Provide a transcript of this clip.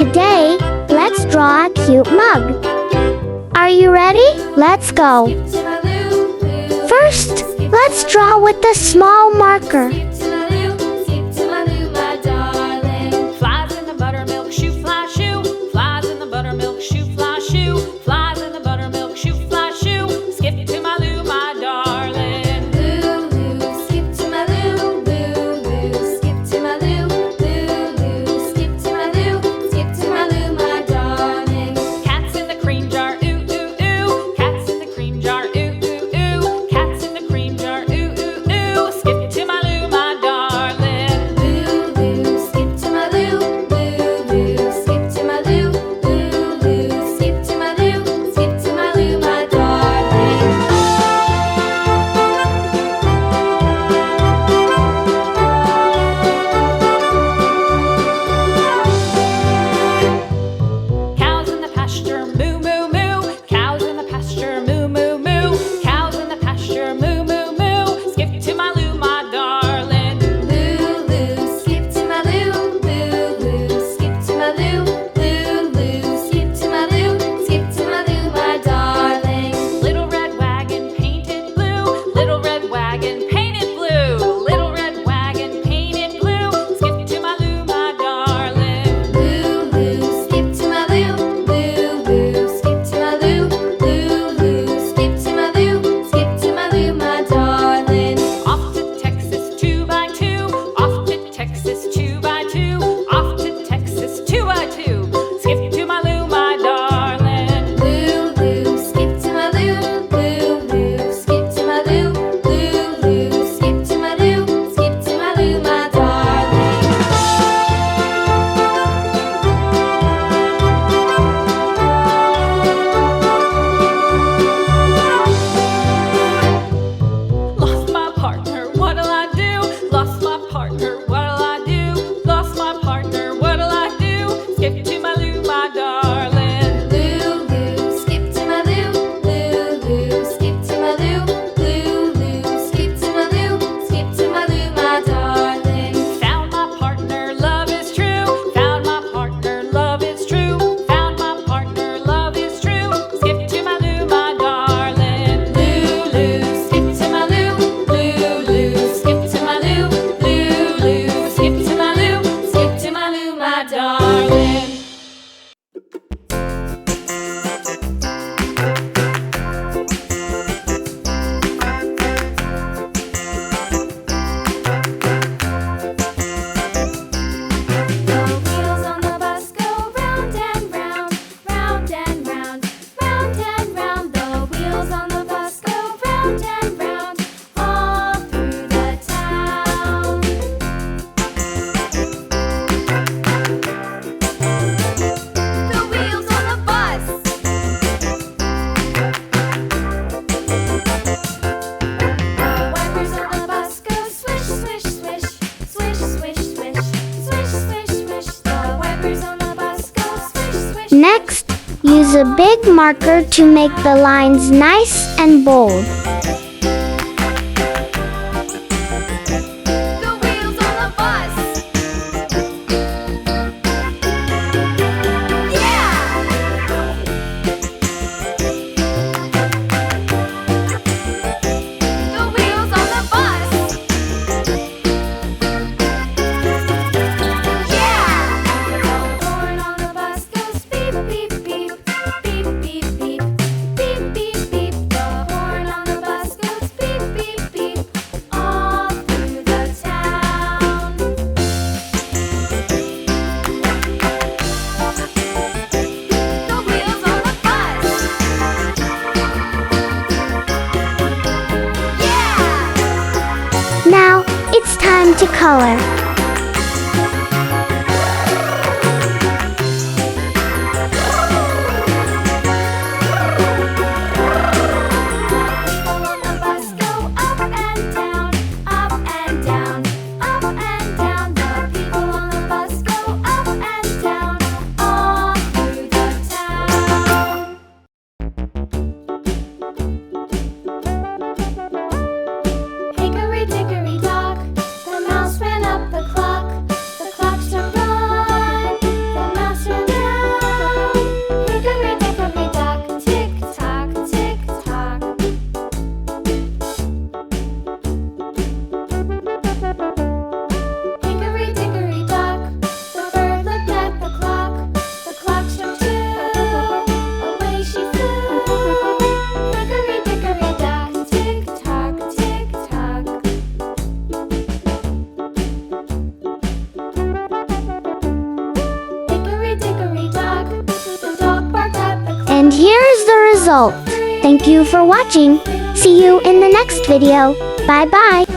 Today, let's draw a cute mug. Are you ready? Let's go. First, let's draw with a small marker. Flies in the buttermilk shoe, fly shoe. Flies in the buttermilk shoe, fly shoe. Flies in the buttermilk shoe, fly shoe. Skip to my Lou, my darling. Lou, skip to my Lou. Lou, skip to my Lou. Lou, skip to my Lou. Skip to my Lou, my darling. Cats in the cream jar, ooh, ooh, ooh. Cats in the cream jar, ooh, ooh, ooh. Cats in the cream jar, ooh, ooh, ooh. Skip to my Lou, my darling. Lou, skip to my Lou. Lou, skip to my Lou. Lou, skip to my Lou. Skip to my Lou, my darling. Cows in the pasture, moo, moo, moo. Cows in the pasture, moo, moo, moo. Cows in the pasture, moo, moo, moo. Skip to my Lou, my darling. Lou, skip to my Lou. Lou, skip to my Lou. Lou, skip to my Lou. Skip to my Lou, my darling. Little red wagon painted blue. Little red wagon painted blue. Little red wagon painted blue. Skip to my Lou, my darling. Lou, skip to my Lou. Lou, skip to my Lou. Lou, skip to my Lou. Skip to my Lou, my darling. Off to Texas 2x2. Off to Texas 2x2. Off to Texas 2x2. Skip to my Lou, my darling. Lou, skip to my Lou. Lou, skip to my Lou. Lou, skip to my Lou. Skip to my Lou, my darling. Lost my partner, what'll I do? Lost my partner, what'll I do? Lost my partner, what'll I do? Skip to my Lou, my darling. Lou, skip to my Lou. Lou, skip to my Lou. Lou, skip to my Lou. Skip to my Lou, my darling. Found my partner, love is true. Found my partner, love is true. Found my partner, love is true. Skip to my Lou, my darling. Lou, skip to my Lou. Lou, skip to my Lou. Lou, skip to my Lou. Skip to my Lou, my darling. The wheels on the bus go round and round, round and round, round and round. The wheels on the bus go round and round, all through the town. The wheels on the bus. The wipers on the bus go swish, swish, swish, swish, swish, swish, swish, swish, swish. The wipers on the bus go swish, swish. Next, use a big marker to make the lines nice and bold. The wheels on the bus. Yeah! The wheels on the bus. Yeah! The horn on the bus goes beep, beep, beep, beep, beep, beep, beep, beep, beep. The horn on the bus goes beep, beep, beep, all through the town. The wheels on the bus. Yeah! Now, it's time to color. People on the bus go up and down, up and down, up and down. The people on the bus go up and down, all through the town. Hickory dickory dock, the mouse ran up And here is the result. Thank you for watching. See you in the next video. Bye bye.